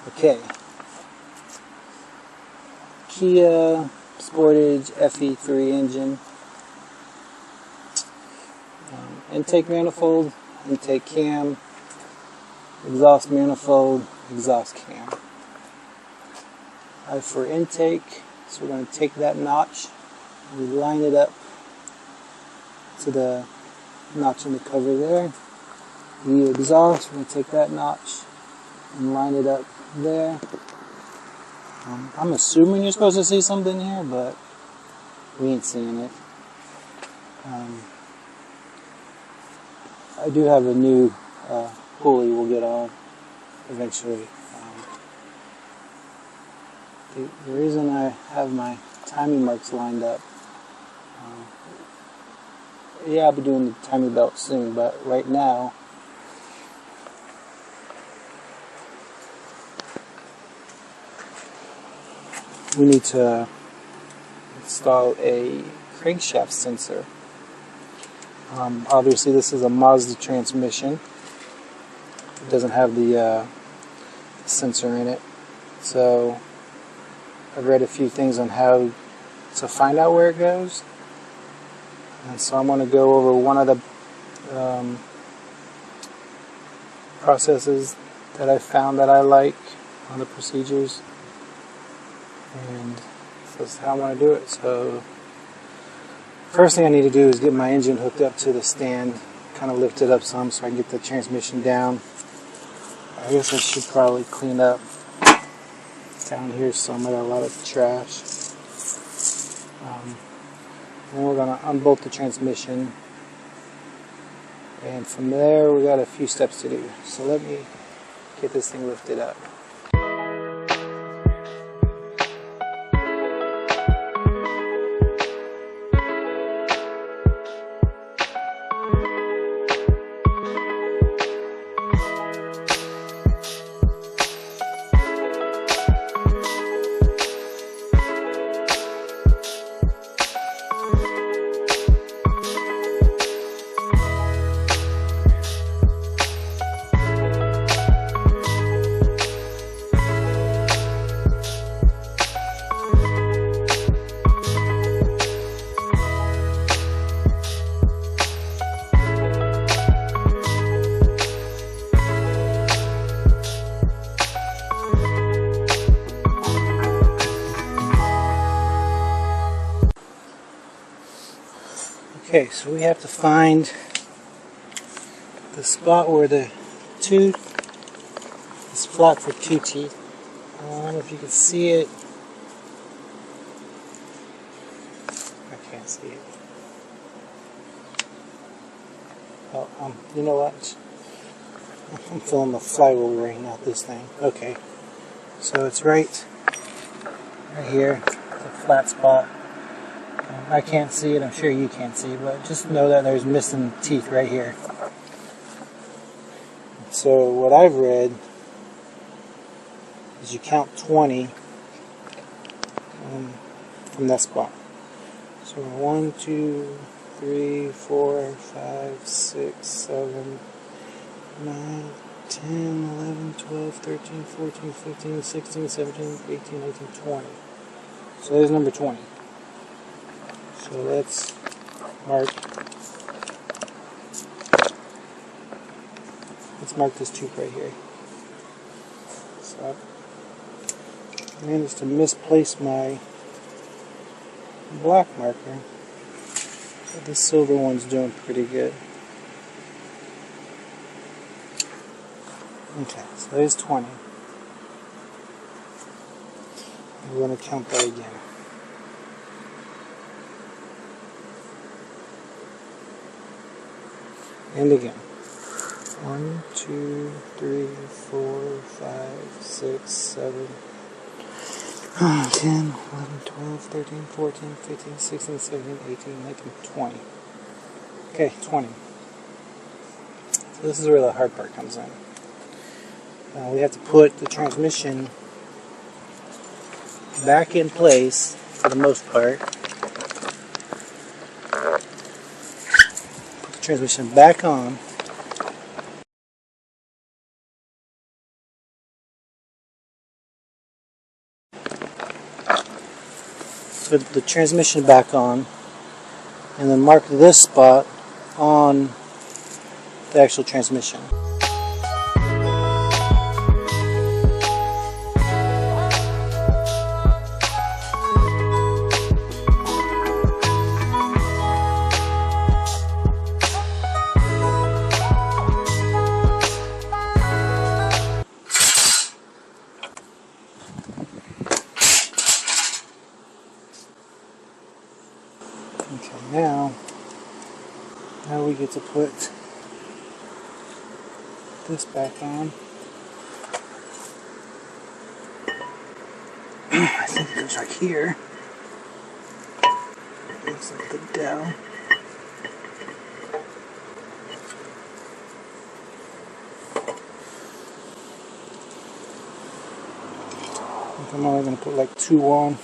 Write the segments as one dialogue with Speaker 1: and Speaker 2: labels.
Speaker 1: Okay. Kia Sportage fe3 engine. Intake manifold, intake cam, exhaust manifold, exhaust cam. For intake, so we're going to take that notch, we line it up to the notch in the cover there. The exhaust, we're going to take that notch and line it up there. I'm assuming you're supposed to see something here, but we ain't seeing it. I do have a new pulley we'll get on eventually. The reason I have my timing marks lined up, yeah, I'll be doing the timing belt soon, but right now, we need to install a crankshaft sensor. Obviously this is a Mazda transmission. It doesn't have the sensor in it. So I've read a few things on how to find out where it goes. And so I'm going to go over one of the processes that I found that I like on the procedures. And that's how I want to do it. So first thing I need to do is get my engine hooked up to the stand, kind of lift it up some so I can get the transmission down. I guess I should probably clean up down here some. I got a lot of trash. Then we're going to unbolt the transmission, and from there we got a few steps to do. So let me get this thing lifted up. Okay, so we have to find the spot where the tooth is flat for two teeth. I don't know if you can see it. I can't see it. Oh, you know what? I'm feeling the flywheel ring, not this thing. Okay, so it's right here, the flat spot. I can't see it, I'm sure you can't see it, but just know that there's missing teeth right here. So what I've read is you count 20 from that spot. So 1, 2, 3, 4, 5, 6, 7, 9, 10, 11, 12, 13, 14, 15, 16, 17, 18, 19, 20. So there's number 20. So let's mark this tooth right here. So I managed to misplace my black marker, but the silver one's doing pretty good. Okay, so there's 20. We're going to count that again. And again. 1, 2, 3, 4, 5, 6, 7, 10, 11, 12, 13, 14, 15, 16, 17, 18, 19, 20. Okay, 20. So this is where the hard part comes in. We have to put the transmission back in place for the most part. Put the transmission back on. put the transmission back on, and then mark this spot on the actual transmission. Okay, now we get to put this back on. I think it goes right here. Looks like the dowel. I think I'm only going to put like 2 on.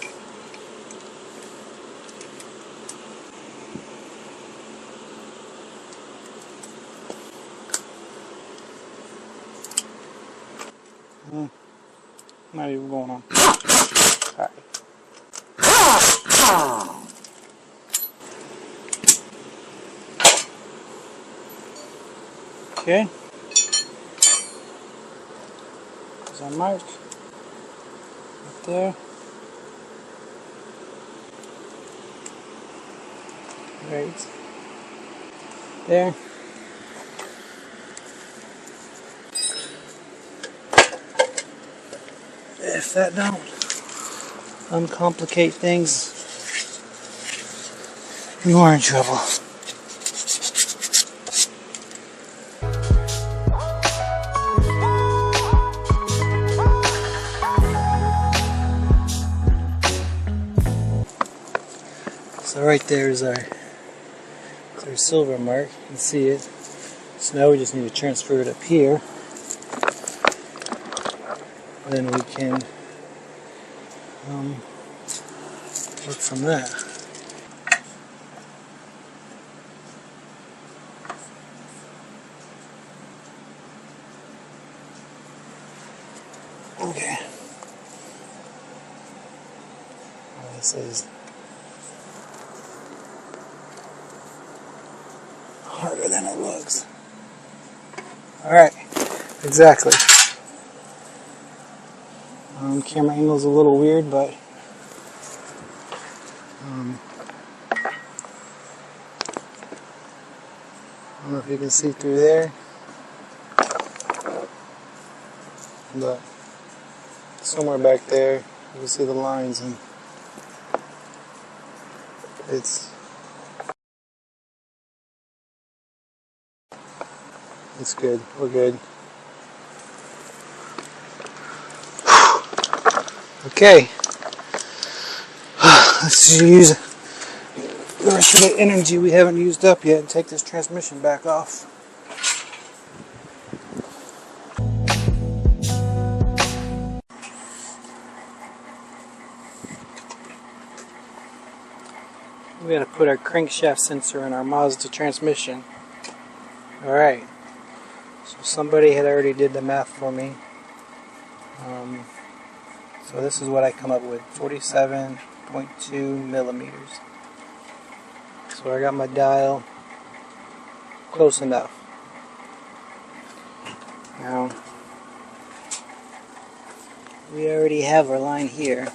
Speaker 1: Not even going on. Alright. Okay. There's our mark. Right there. Right there. If that don't uncomplicate things, you are in trouble. So right there is our silver mark. You can see it. So now we just need to transfer it up here. Then we can work from that. Okay. Well, this is harder than it looks. Alright, exactly. Camera angle's a little weird, but I don't know if you can see through there, but somewhere back there you can see the lines, and it's good. We're good. Okay, let's use the rest of the energy we haven't used up yet and take this transmission back off. We got to put our crankshaft sensor in our Mazda transmission. Alright, so somebody had already did the math for me. So this is what I come up with, 47.2 millimeters. So I got my dial close enough. Now, we already have our line here.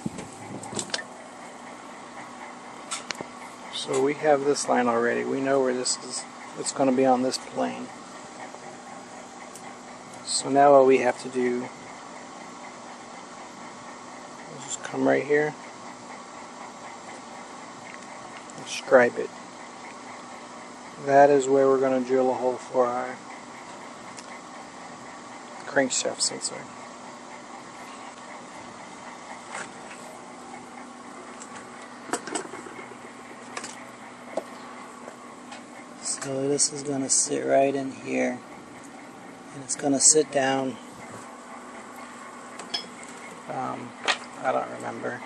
Speaker 1: So we have this line already. We know where this is. It's going to be on this plane. So now what we have to do, we'll just come right here and stripe it. That is where we're going to drill a hole for our crankshaft sensor. So this is going to sit right in here, and it's going to sit down, I don't remember,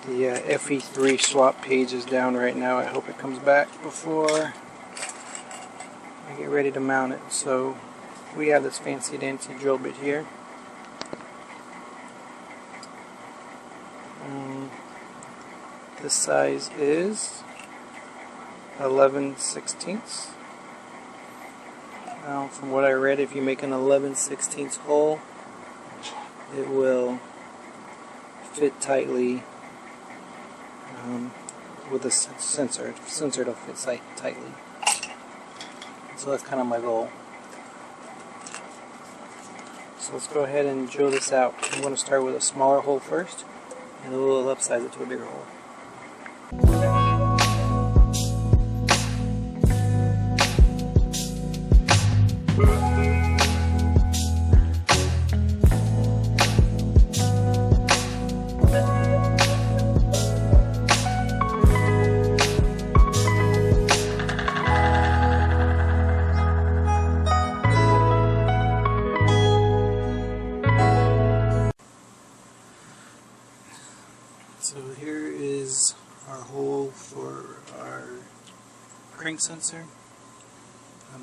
Speaker 1: the fe3 swap page is down right now. I hope it comes back before I get ready to mount it. So we have this fancy dancy drill bit here, This size is 11/16. Now, from what I read, if you make an 11/16 hole, it will fit tightly with the sensor. The sensor will fit tightly. So that's kind of my goal. So let's go ahead and drill this out. I'm going to start with a smaller hole first, and we'll upsize it to a bigger hole. So here is our hole for our crank sensor.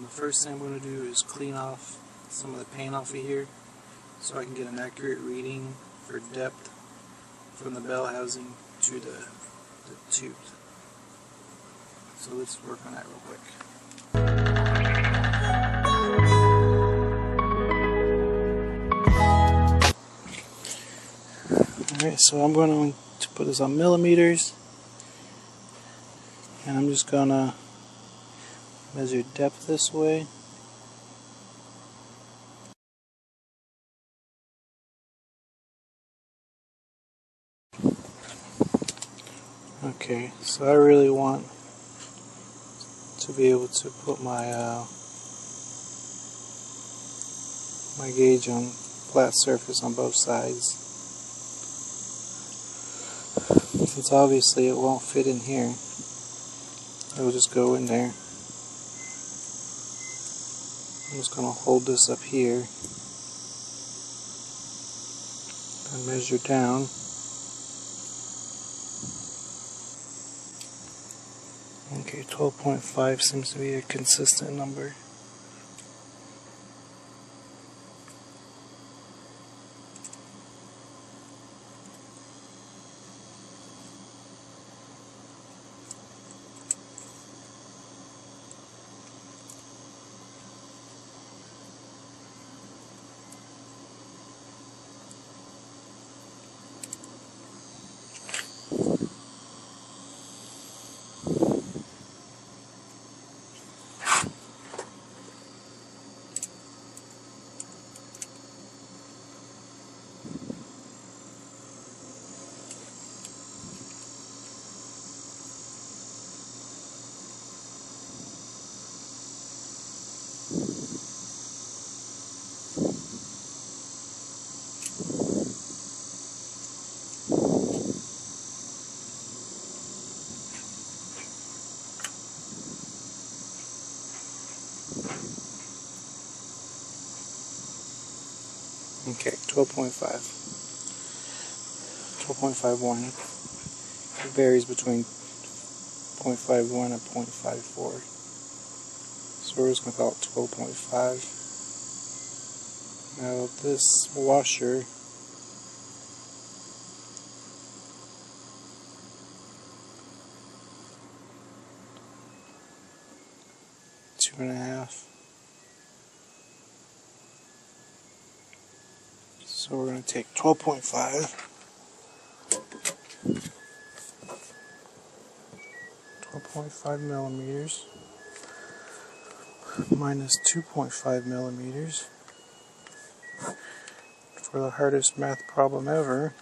Speaker 1: The first thing I'm going to do is clean off some of the paint off of here so I can get an accurate reading for depth from the bell housing to the tube. So let's work on that real quick. Alright, so I'm going to put this on millimeters, and I'm just going to measure depth this way. Okay, so I really want to be able to put my my gauge on flat surface on both sides. Since obviously it won't fit in here, it'll just go in there. I'm just going to hold this up here and measure down. Okay, 12.5 seems to be a consistent number. Okay, 12.51. It varies between 0.51 and 0.54. So we're just going to call it 12.5. Now this washer two and a half. So we're going to take 12.5, 12.5 millimeters minus 2.5 millimeters. For the hardest math problem ever,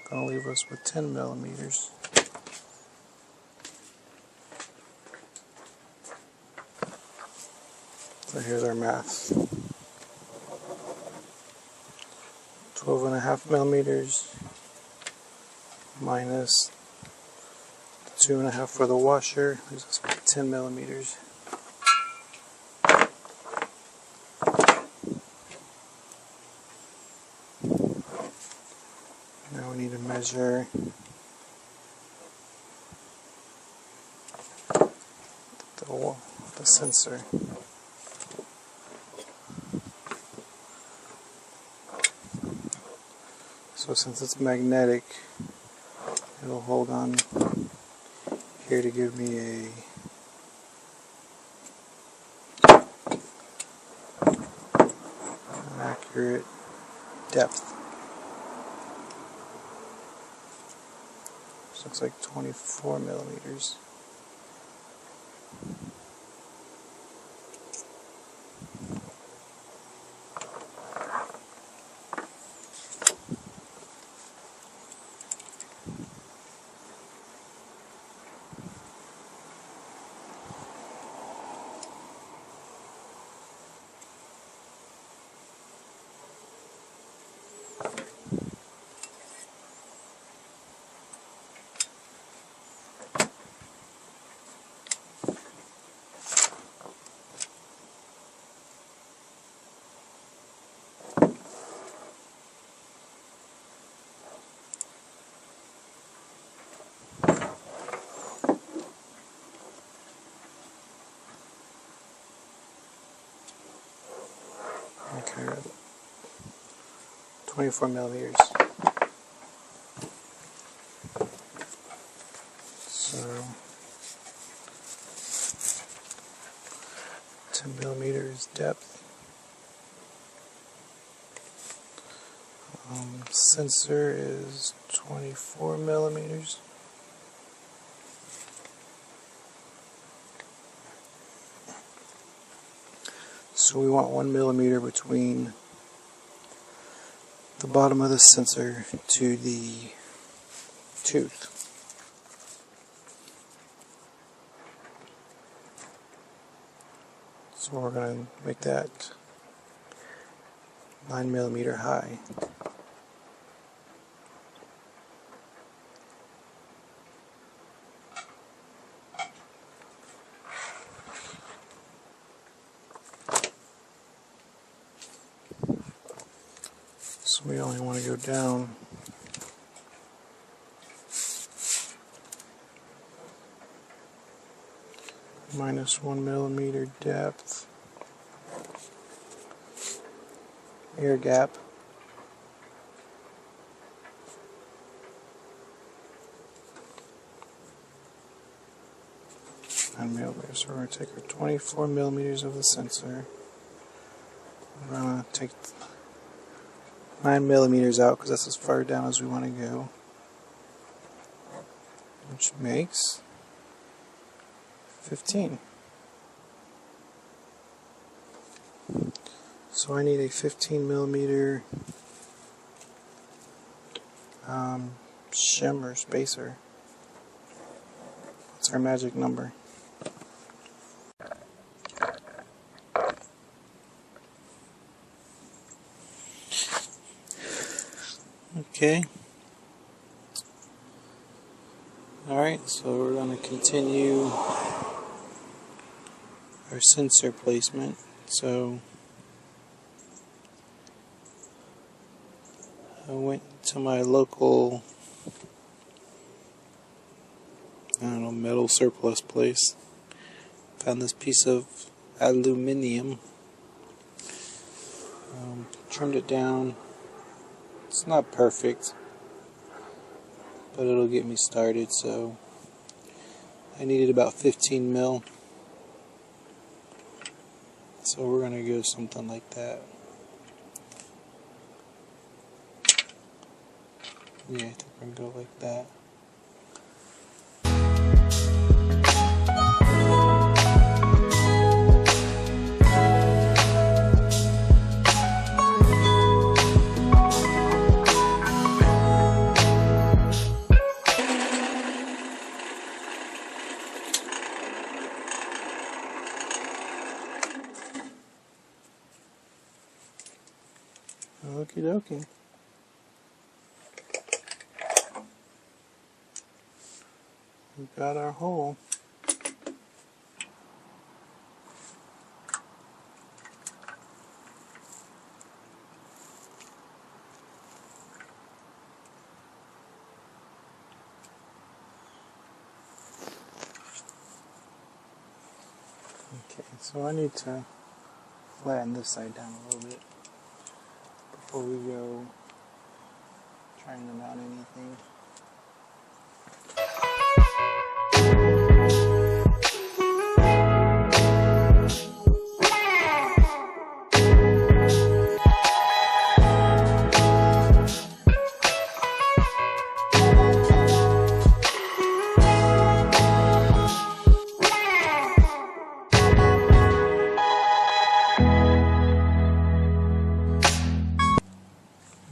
Speaker 1: going to leave us with 10 millimeters. So here's our math. 12.5 millimeters minus 2.5 for the washer leaves us with 10 millimeters. Now we need to measure the sensor. So since it's magnetic, it'll hold on here to give me an accurate depth. This looks like 24 millimeters. Okay, 24 millimeters. So 10 millimeters depth. Sensor is 24 millimeters. So we want 1 millimeter between the bottom of the sensor to the tooth. So we're going to make that 9 millimeter high. So we only want to go down minus 1 millimeter depth, air gap, millimeters. So we're going to take our 24 millimeters of the sensor. We're going to take 9 millimeters out because that's as far down as we want to go, which makes 15. So I need a 15 millimeter shim or spacer. What's our magic number? Okay. Alright, so we're going to continue our sensor placement. So I went to my local, metal surplus place. Found this piece of aluminum. Trimmed it down. It's not perfect, but it'll get me started. So I needed about 15 mil. So we're going to go something like that. Yeah, I think we're going to go like that. Okie dokie. We've got our hole. Okay, so I need to flatten this side down a little bit before we go trying to mount anything.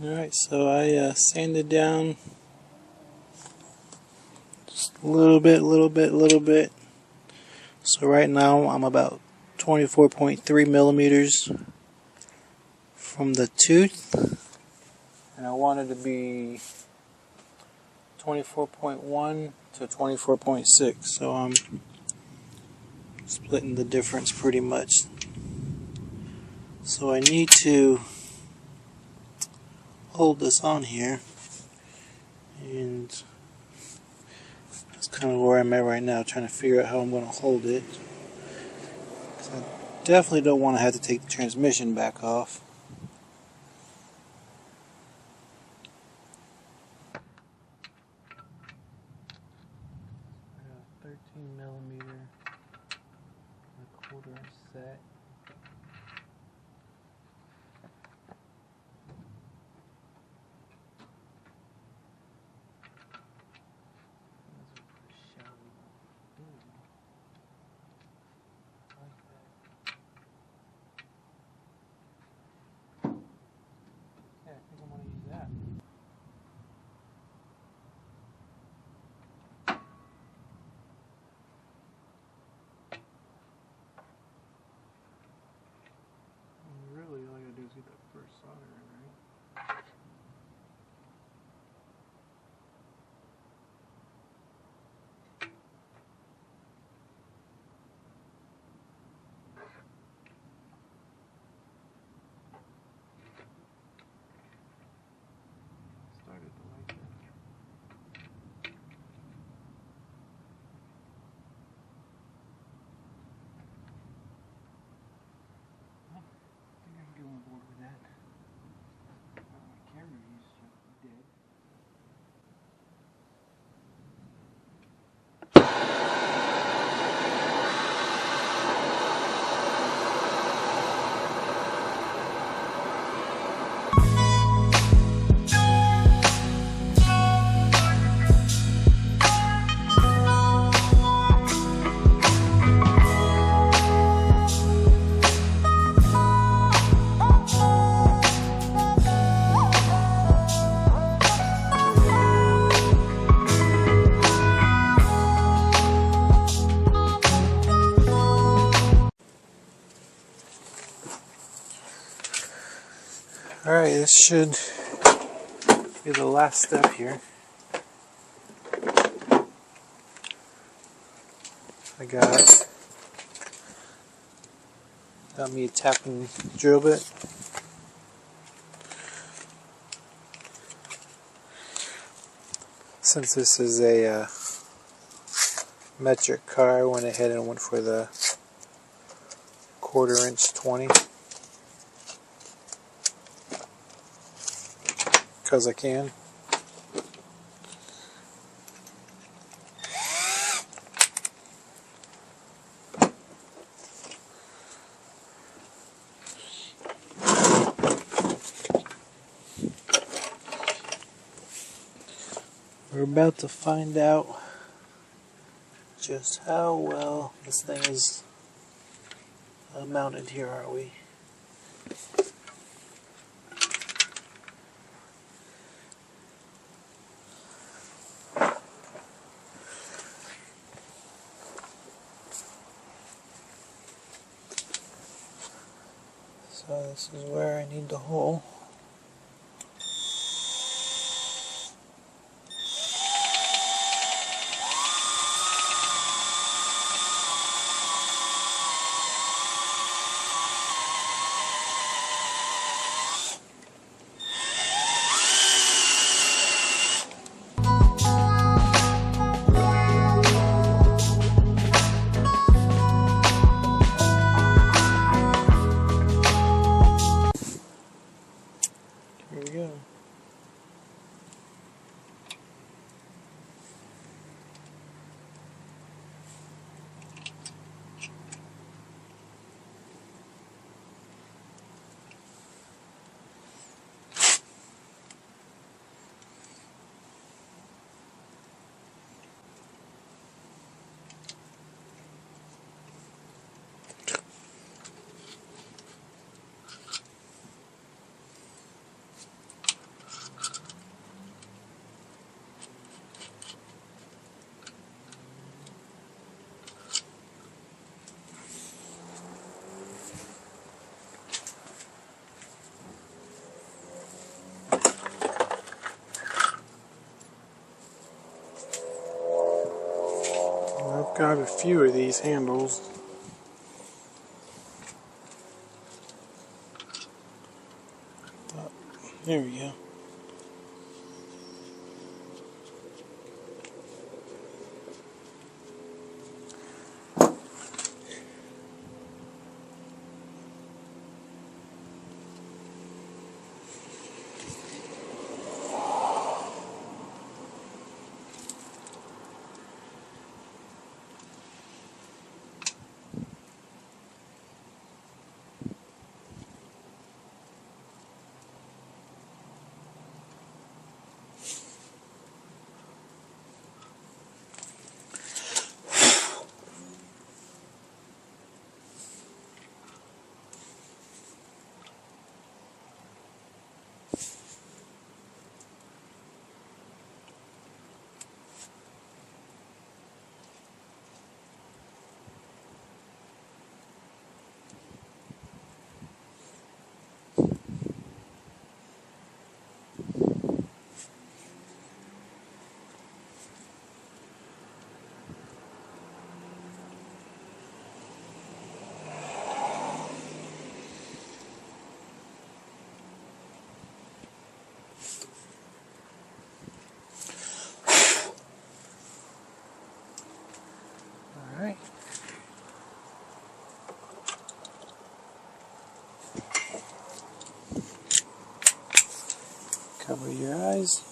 Speaker 1: Alright, so I sanded down just a little bit. So right now I'm about 24.3 millimeters from the tooth, and I wanted to be 24.1 to 24.6, so I'm splitting the difference pretty much. So I need to hold this on here, and that's kind of where I'm at right now, trying to figure out how I'm going to hold it. I definitely don't want to have to take the transmission back off. 13 millimeter recorder set. Yeah, I think I'm going to use that. Really, all I gotta do is get that first solder in, right? Started to like that. I think I can get on board with that. My camera is dead. Alright, this should be the last step here. I got me a tapping drill bit. Since this is a metric car, I went ahead and went for the 1/4 inch 20. Because I can. We're about to find out just how well this thing is mounted here, aren't we? So this is where I need the hole. Here we go. Got a few of these handles. There we go. Alright. Cover your eyes.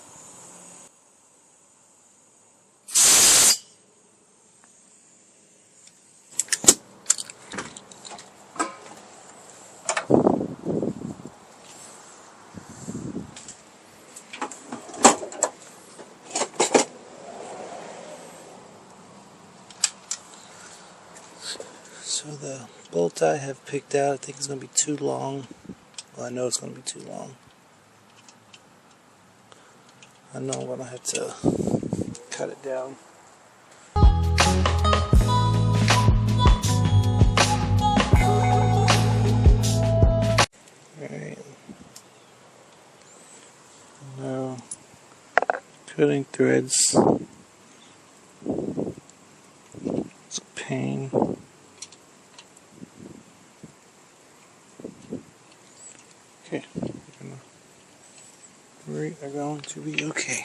Speaker 1: So the bolt I have picked out, I think it's going to be too long. Well, I know it's going to be too long. I know I'm going to have to cut it down. Alright. Now, cutting threads. It's a pain. Okay, we are going to be okay.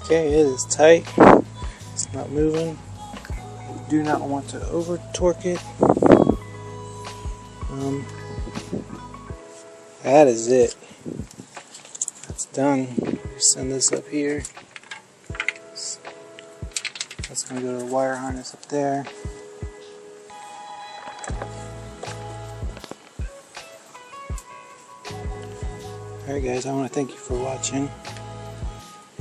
Speaker 1: Okay, it is tight. It's not moving. You do not want to over torque it. That is it. That's done. Send this up here. That's going to go to the wire harness up there. Alright guys, I want to thank you for watching.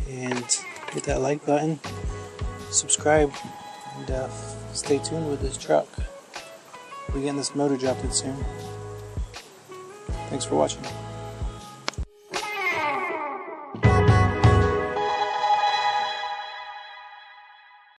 Speaker 1: And hit that like button, subscribe, and stay tuned with this truck. We're getting this motor dropped in soon. Thanks for watching.